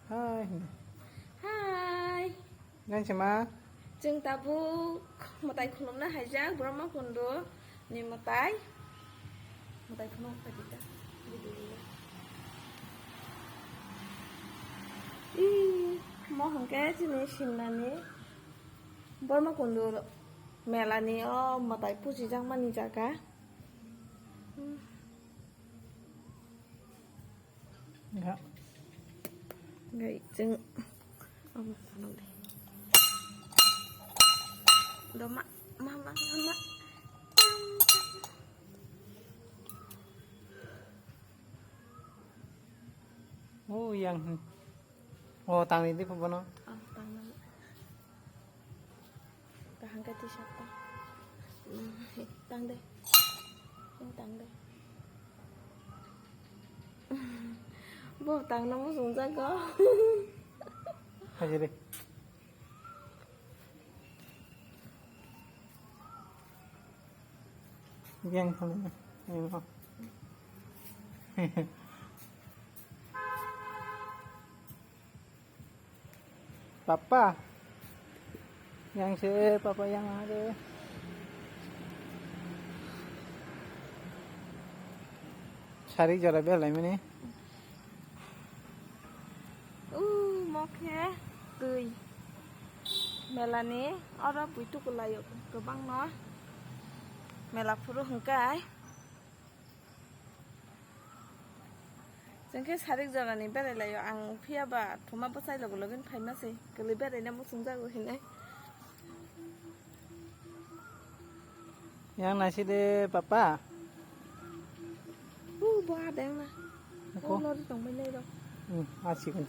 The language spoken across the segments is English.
Hai. Hai, Gan sama? जों दाबो मोदाय खुलुमनो हायजा ब्रह्म कुन्द नि मोदाय खुलुम फायदा इ महंके दिनै सिमनानि ब्रह्म कुन्द मेलानि मोदाय फुजिजां मानि जागा Enggak. Ngay जों Đó mama. Oh, yang. Oh, tang ini apa no? Tang mama. Tahan kati siapa? Tang deh. Tang deh. Bo tang namu sungsa ko. Aja deh. Yang sana. Yang. Papa. Yang si papa yang ada. Sari jara bel ini. Mokhe tươi. Melani ora buitu kulayo gobang no. Mela furu hengkai. Jengke sarik jarani berelayo ang phiaba thoma basai logo logen phaimase gele berena musung jago hine. Yang nasi deh papa. Ba đen nè. Cô lo đi trồng bên đây đâu. Asik kan.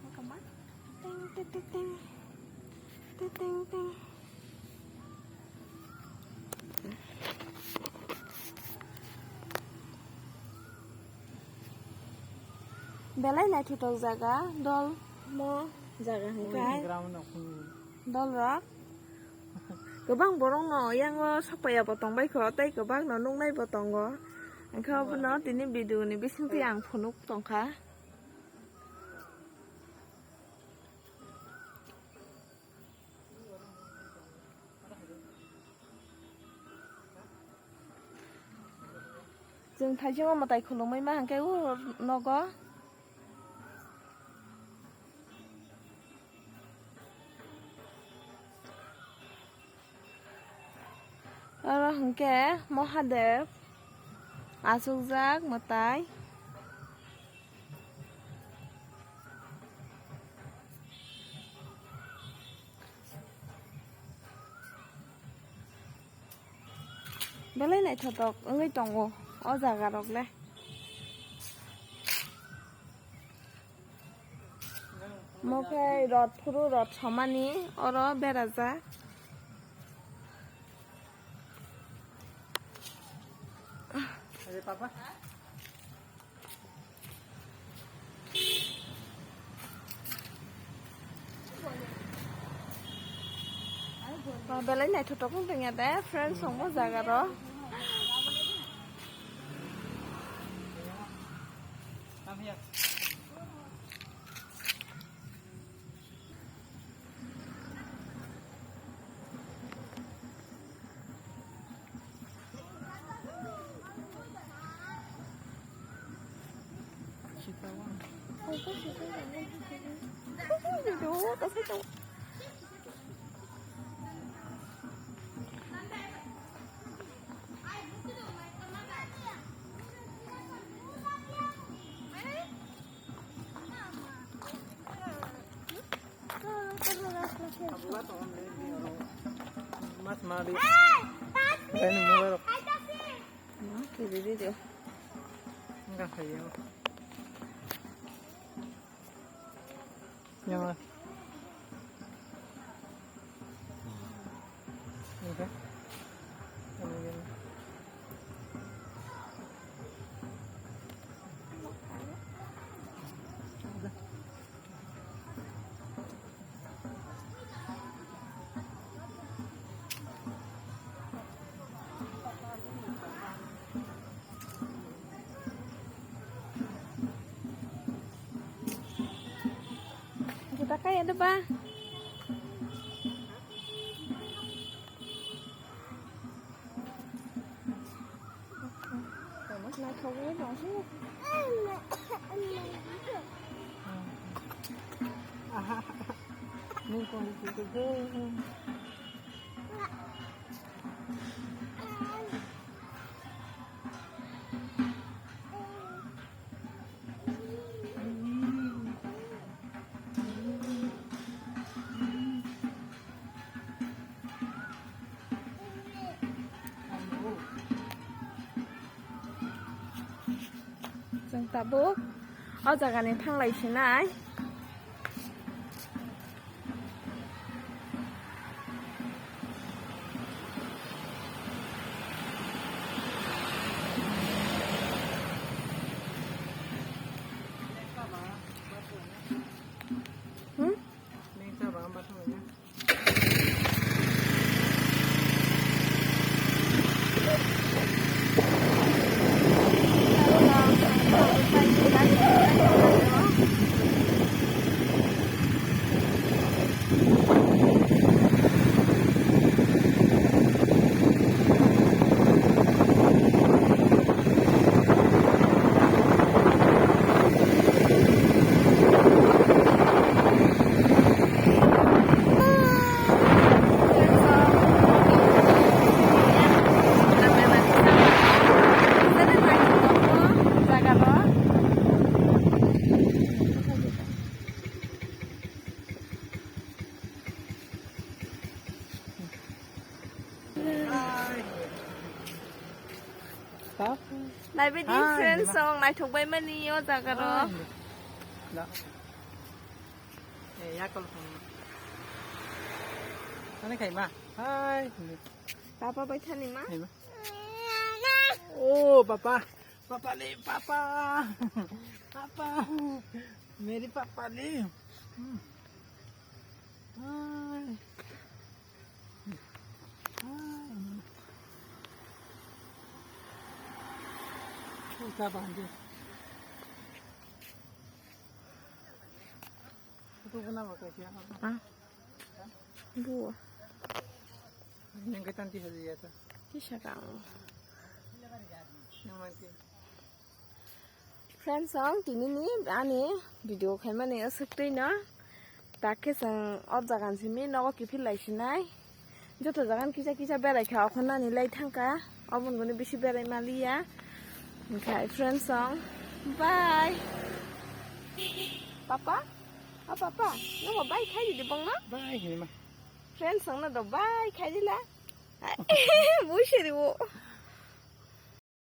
Makan mat. Ting ting ting ting. Ting ting ting. Belai này thu tàu jaga dol mo jaga hengkai. Dol rock. Gobang borong no yang sakpaya potong bai ko tai gobang no nungnai potong go angka no tini video ni bising ti ang phonuk tongkha जों थाइजौ माtai खुलुमै मा hangkai nogo Ora hangke Mahadev asukjak matai belai nai thotok ngai tongo o jaga rok le mokai rot phuru rot somani oro beraja Ada papa? belai nai thotok pun tengya deh friends songo jaga ro Come here. Mas mari. Ini mulu. Kiri dia. Enggak kayak. Yang mana? Oke. ada ba? Này không biết rõ chứ. Nên con đi từ từ. Jangan tabuk. Oh, jangan yang thang lagi sini ay. Này bây giờ friend song này thuộc về mình yêu ta cái đó. Đó. Eh, ya kalau sama. Mana kayak mah? Hai. Papa bay thân đi má. Oh, papa. Papa nih, papa. Papa. Meri papa nih. Hai. Kita bantu. Itu kenapa kayak Ah. Dua. Yang kita nanti hari ya tuh. Bisa kamu. Yang nanti. Friend song tini ni ani video khay mani asukti na. Takke sang od jagan simi nago kipil lai sinai. Joto jagan kisa berai kha okhona ni lai thangka. Obon goni bisi berai maliya. Okay, friend song. Bye. Papa? Oh, papa. Nó mà bye khai gì đi bông nó? Bye ini mah. Friend song nó đồ bye khai gì là? Bố sẽ đi bộ.